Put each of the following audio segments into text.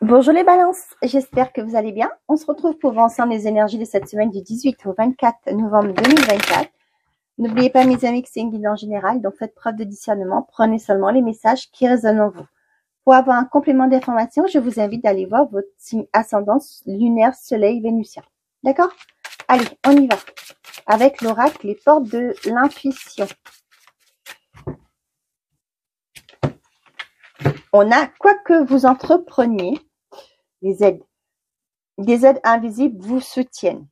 Bonjour les balances, j'espère que vous allez bien. On se retrouve pour voir ensemble les énergies de cette semaine du 18 au 24 novembre 2024. N'oubliez pas mes amis que c'est une guide en général, donc faites preuve de discernement, prenez seulement les messages qui résonnent en vous. Pour avoir un complément d'information, je vous invite d'aller voir votre signe ascendance lunaire soleil vénusien. D'accord? Allez, on y va. Avec l'oracle, les portes de l'intuition. On a, quoi que vous entrepreniez, des aides invisibles vous soutiennent.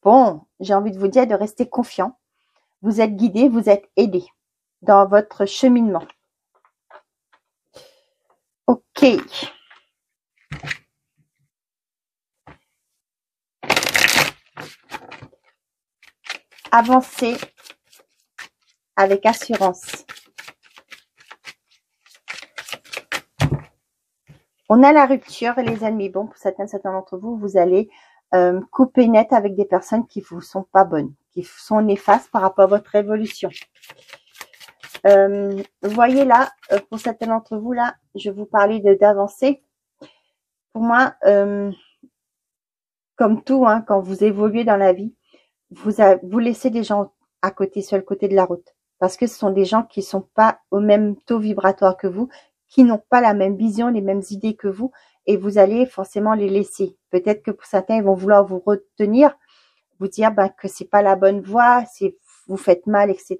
Bon, j'ai envie de vous dire de rester confiant. Vous êtes guidé, vous êtes aidé dans votre cheminement. Ok. Avancez avec assurance. On a la rupture, les amis. Bon, pour certains d'entre vous, vous allez couper net avec des personnes qui vous sont pas bonnes, qui sont néfastes par rapport à votre évolution. Vous voyez là, pour certains d'entre vous, là, je vous parlais d'avancer. Pour moi, comme tout, hein, quand vous évoluez dans la vie, vous laissez des gens à côté, sur le côté de la route. Parce que ce sont des gens qui sont pas au même taux vibratoire que vous, qui n'ont pas la même vision, les mêmes idées que vous, et vous allez forcément les laisser. Peut-être que pour certains, ils vont vouloir vous retenir, vous dire que c'est pas la bonne voie, vous faites mal, etc.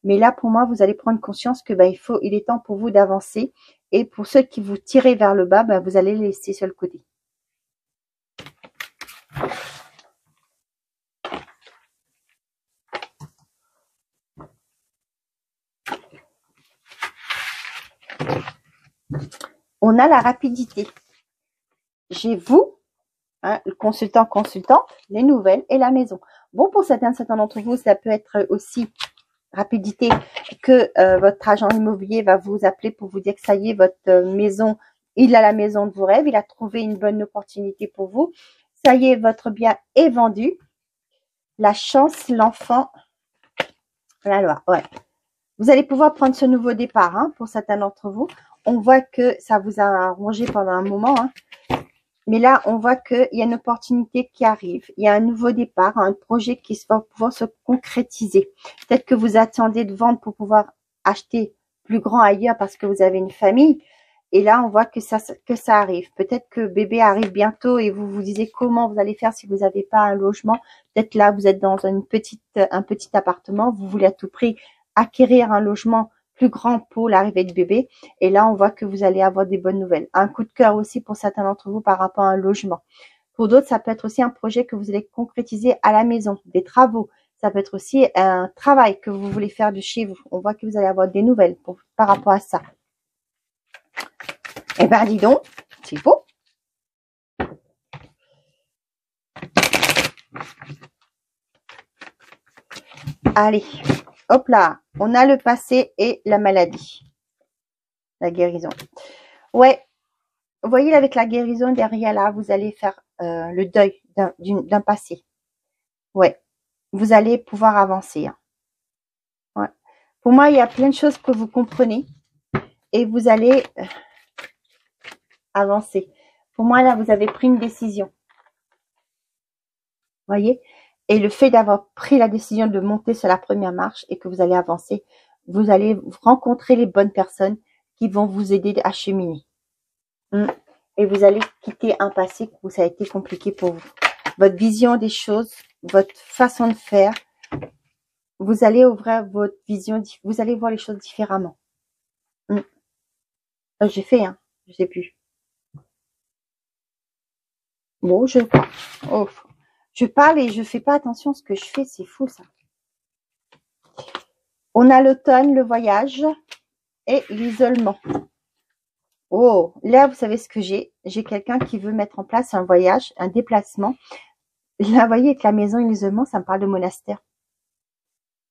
Mais là, pour moi, vous allez prendre conscience que il est temps pour vous d'avancer. Et pour ceux qui vous tirez vers le bas, vous allez les laisser sur le côté. On a la rapidité. J'ai vous, hein, le consultant, les nouvelles et la maison. Bon, pour certains d'entre vous, ça peut être aussi rapidité que votre agent immobilier va vous appeler pour vous dire que ça y est, votre maison, il a la maison de vos rêves, il a trouvé une bonne opportunité pour vous. Ça y est, votre bien est vendu. La chance, l'enfant, la loi, ouais. Vous allez pouvoir prendre ce nouveau départ, hein, pour certains d'entre vous. On voit que ça vous a rongé pendant un moment, hein. Mais là, on voit qu'il y a une opportunité qui arrive. Il y a un nouveau départ, un projet qui va pouvoir se concrétiser. Peut-être que vous attendez de vendre pour pouvoir acheter plus grand ailleurs parce que vous avez une famille. Et là, on voit que ça arrive. Peut-être que bébé arrive bientôt et vous vous disiez comment vous allez faire si vous n'avez pas un logement. Peut-être là, vous êtes dans un petit appartement. Vous voulez à tout prix acquérir un logement plus grand pour l'arrivée de bébé. Et là, on voit que vous allez avoir des bonnes nouvelles. Un coup de cœur aussi pour certains d'entre vous par rapport à un logement. Pour d'autres, ça peut être aussi un projet que vous allez concrétiser à la maison, des travaux. Ça peut être aussi un travail que vous voulez faire de chez vous. On voit que vous allez avoir des nouvelles par rapport à ça. Eh ben, dis donc, c'est beau. Allez, hop là, on a le passé et la maladie. La guérison. Ouais, vous voyez, avec la guérison derrière là, vous allez faire le deuil d'un passé. Ouais, vous allez pouvoir avancer. Hein. Ouais. Pour moi, il y a plein de choses que vous comprenez et vous allez avancer. Pour moi, là, vous avez pris une décision. Vous voyez? Et le fait d'avoir pris la décision de monter sur la première marche et que vous allez avancer, vous allez rencontrer les bonnes personnes qui vont vous aider à cheminer. Et vous allez quitter un passé où ça a été compliqué pour vous. Votre vision des choses, votre façon de faire, vous allez ouvrir votre vision, vous allez voir les choses différemment. J'ai fait, hein, je sais plus. Bon, je parle et je fais pas attention à ce que je fais, c'est fou ça. On a l'automne, le voyage et l'isolement. Oh, là, vous savez ce que j'ai? J'ai quelqu'un qui veut mettre en place un voyage, un déplacement. Là, vous voyez, avec la maison et l'isolement, ça me parle de monastère.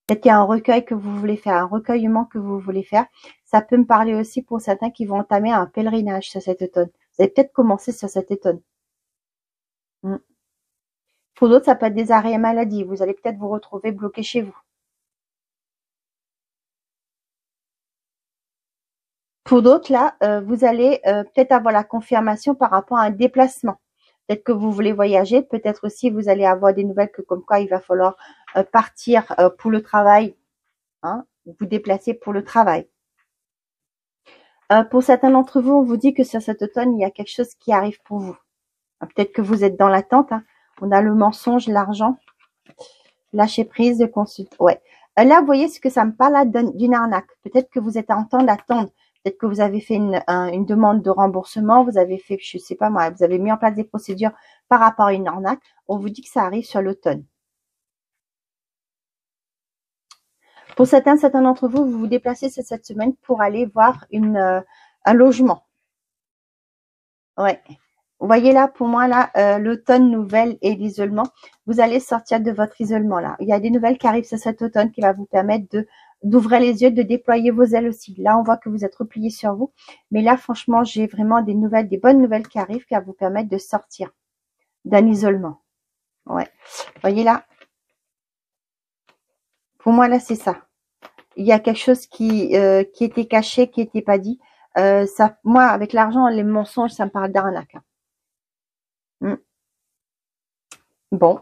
Peut-être qu'il y a un recueil que vous voulez faire, un recueillement que vous voulez faire. Ça peut me parler aussi pour certains qui vont entamer un pèlerinage sur cet automne. Vous allez peut-être commencer sur cet automne. Pour d'autres, ça peut être des arrêts maladie. Vous allez peut-être vous retrouver bloqué chez vous. Pour d'autres, là, vous allez peut-être avoir la confirmation par rapport à un déplacement. Peut-être que vous voulez voyager, peut-être aussi vous allez avoir des nouvelles que comme quoi il va falloir partir pour le travail, hein, vous déplacer pour le travail. Pour certains d'entre vous, on vous dit que sur cet automne, il y a quelque chose qui arrive pour vous. Peut-être que vous êtes dans l'attente. Hein. On a le mensonge, l'argent, lâcher prise, de consulte. Ouais. Là, vous voyez ce que ça me parle là d'une arnaque. Peut-être que vous êtes en temps d'attente. Peut-être que vous avez fait une demande de remboursement. Vous avez fait, je sais pas moi, vous avez mis en place des procédures par rapport à une arnaque. On vous dit que ça arrive sur l'automne. Pour certains d'entre vous, vous vous déplacez cette semaine pour aller voir un logement. Ouais. Vous voyez là, pour moi, là, l'automne nouvelle et l'isolement, vous allez sortir de votre isolement là. Il y a des nouvelles qui arrivent sur cet automne qui va vous permettre d'ouvrir les yeux, de déployer vos ailes aussi. Là, on voit que vous êtes replié sur vous. Mais là, franchement, j'ai vraiment des bonnes nouvelles qui arrivent qui vont vous permettre de sortir d'un isolement. Ouais. Vous voyez là. Pour moi, là, c'est ça. Il y a quelque chose qui était caché, qui n'était pas dit. Moi, avec l'argent, les mensonges, ça me parle d'arnaque. Bon.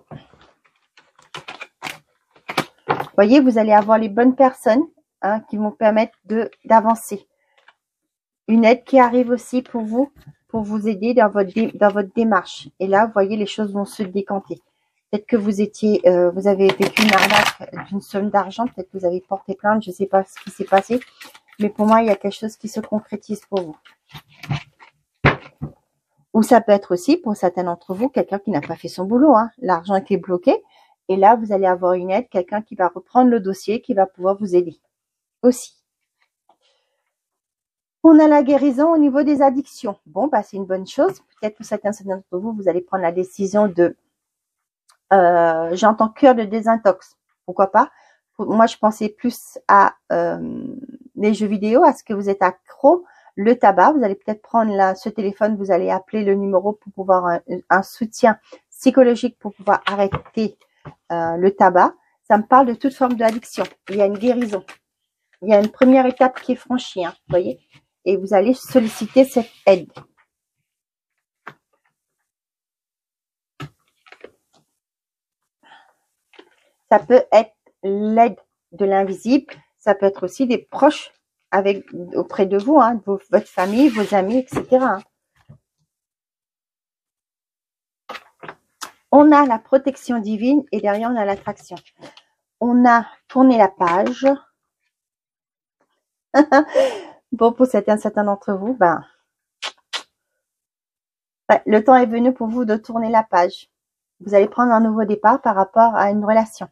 Vous voyez, vous allez avoir les bonnes personnes hein, qui vont permettre d'avancer. Une aide qui arrive aussi pour vous aider dans votre démarche. Et là, vous voyez, les choses vont se décanter. Peut-être que vous avez vécu une arnaque d'une somme d'argent. Peut-être que vous avez porté plainte. Je ne sais pas ce qui s'est passé. Mais pour moi, il y a quelque chose qui se concrétise pour vous. Ou ça peut être aussi, pour certains d'entre vous, quelqu'un qui n'a pas fait son boulot. Hein. L'argent était bloqué. Et là, vous allez avoir une aide, quelqu'un qui va reprendre le dossier, qui va pouvoir vous aider aussi. On a la guérison au niveau des addictions. Bon, bah c'est une bonne chose. Peut-être que certains d'entre vous, vous allez prendre la décision de j'entends cure de désintox. Pourquoi pas? Moi, je pensais plus à les jeux vidéo, à ce que vous êtes accro, le tabac. Vous allez peut-être prendre ce téléphone, vous allez appeler le numéro pour pouvoir un soutien psychologique pour pouvoir arrêter le tabac. Ça me parle de toute forme d'addiction. Il y a une guérison. Il y a une première étape qui est franchie, hein, vous voyez. Et vous allez solliciter cette aide. Ça peut être l'aide de l'invisible. Ça peut être aussi des proches auprès de vous, hein, votre famille, vos amis, etc. Hein. On a la protection divine et derrière, on a l'attraction. On a tourné la page. Bon, pour certains d'entre vous, ben, ouais, le temps est venu pour vous de tourner la page. Vous allez prendre un nouveau départ par rapport à une relation.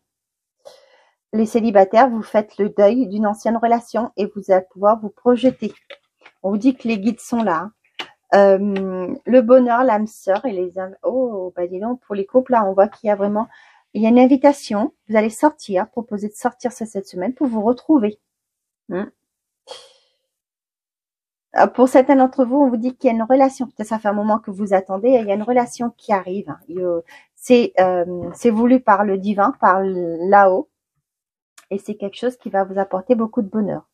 Les célibataires, vous faites le deuil d'une ancienne relation et vous allez pouvoir vous projeter. On vous dit que les guides sont là. Le bonheur, l'âme sœur et les âmes. Oh, bah dis donc, pour les couples, là, on voit qu'il y a vraiment une invitation. Vous allez sortir, proposer de sortir cette semaine pour vous retrouver. Pour certains d'entre vous, on vous dit qu'il y a une relation. Peut-être ça fait un moment que vous attendez. Il y a une relation qui arrive. C'est voulu par le divin, par là-haut. Et c'est quelque chose qui va vous apporter beaucoup de bonheur.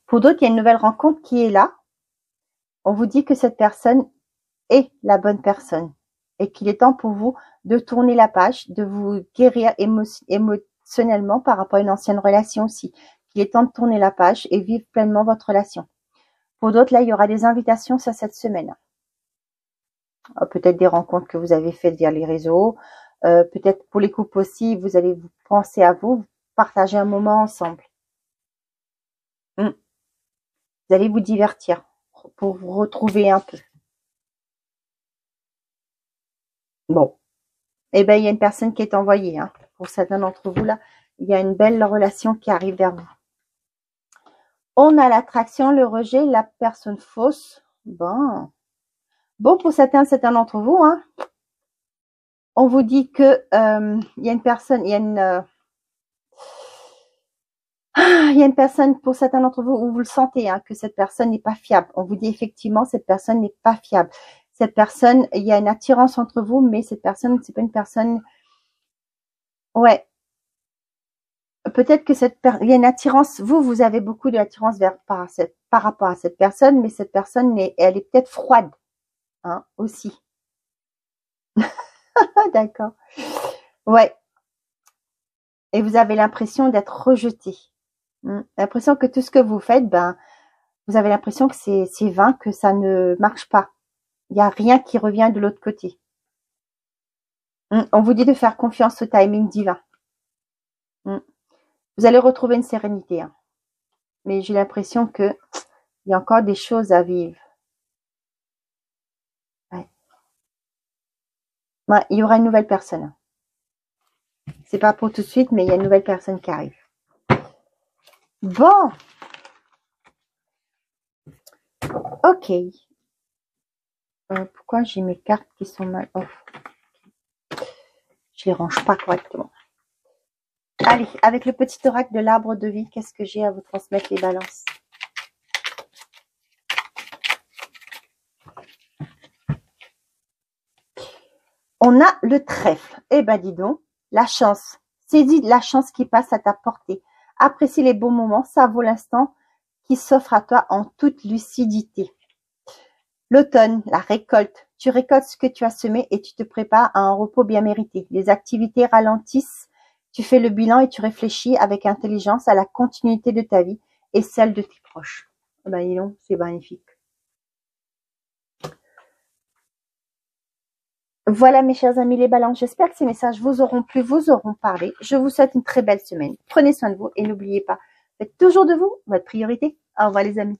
Pour d'autres, il y a une nouvelle rencontre qui est là. On vous dit que cette personne est la bonne personne et qu'il est temps pour vous de tourner la page, de vous guérir émotionnellement par rapport à une ancienne relation aussi. Qu'il est temps de tourner la page et vivre pleinement votre relation. Pour d'autres, là, il y aura des invitations sur cette semaine. Peut-être des rencontres que vous avez faites via les réseaux. Peut-être pour les couples aussi, vous allez vous penser à vous, partager un moment ensemble. Vous allez vous divertir pour vous retrouver un peu. Bon. Eh bien, il y a une personne qui est envoyée. Hein. Pour certains d'entre vous, là, il y a une belle relation qui arrive vers vous. On a l'attraction, le rejet, la personne fausse. Bon, pour certains d'entre vous, hein, on vous dit que il y a une personne, il y a une personne pour certains d'entre vous où vous le sentez, hein, que cette personne n'est pas fiable. On vous dit effectivement cette personne n'est pas fiable. Cette personne, il y a une attirance entre vous, mais cette personne, c'est pas une personne. Ouais. peut-être que il y a une attirance, vous avez beaucoup d'attirance par rapport à cette personne, mais cette personne, elle est peut-être froide, hein, aussi. D'accord. Ouais. Et vous avez l'impression d'être rejeté. L'impression que tout ce que vous faites, vous avez l'impression que c'est vain, que ça ne marche pas. Il n'y a rien qui revient de l'autre côté. On vous dit de faire confiance au timing divin. Vous allez retrouver une sérénité. Hein. Mais j'ai l'impression que il y a encore des choses à vivre. Ouais. Ouais, il y aura une nouvelle personne. C'est pas pour tout de suite, mais il y a une nouvelle personne qui arrive. Bon. Ok. Pourquoi j'ai mes cartes qui sont mal off? Je les range pas correctement. Allez, avec le petit oracle de l'arbre de vie, qu'est-ce que j'ai à vous transmettre, les balances? On a le trèfle. Eh ben, dis donc, la chance. Saisis la chance qui passe à ta portée. Apprécie les bons moments, ça vaut l'instant qui s'offre à toi en toute lucidité. L'automne, la récolte. Tu récoltes ce que tu as semé et tu te prépares à un repos bien mérité. Les activités ralentissent. Tu fais le bilan et tu réfléchis avec intelligence à la continuité de ta vie et celle de tes proches. Ben, dis donc, c'est magnifique. Voilà mes chers amis les balances, j'espère que ces messages vous auront plu, vous auront parlé. Je vous souhaite une très belle semaine. Prenez soin de vous et n'oubliez pas, faites toujours de vous votre priorité. Au revoir les amis.